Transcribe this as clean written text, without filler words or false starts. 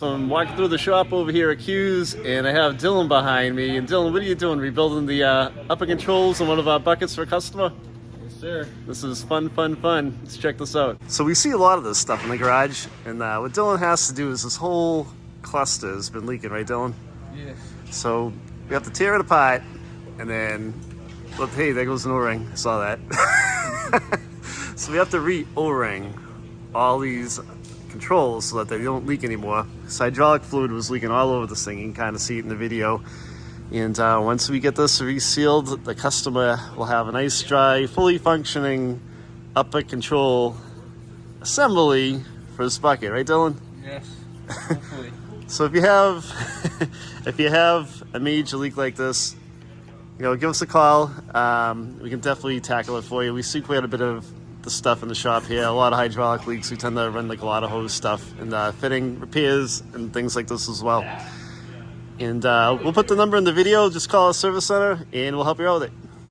So I'm walking through the shop over here at Q's, and I have Dylan behind me. And Dylan, what are you doing? Rebuilding the upper controls on one of our buckets for a customer? Yes, sir. This is fun. Let's check this out. So we see a lot of this stuff in the garage, and what Dylan has to do is this whole cluster has been leaking, right, Dylan? Yes. So we have to tear it apart, and then, well, hey, there goes an O-ring. I saw that. So we have to re-O-ring all these controls so that they don't leak anymore. This hydraulic fluid was leaking all over this thing. You can kind of see it in the video. And once we get this resealed, the customer will have a nice, dry, fully functioning upper control assembly for this bucket, right, Dylan? Yes. Hopefully. So if you have if you have a major leak like this, you know, give us a call. We can definitely tackle it for you. We see quite a bit of the stuff in the shop here. A lot of hydraulic leaks. We tend to run like a lot of hose stuff and fitting repairs and things like this as well. And we'll put the number in the video. Just call our service center and we'll help you out with it.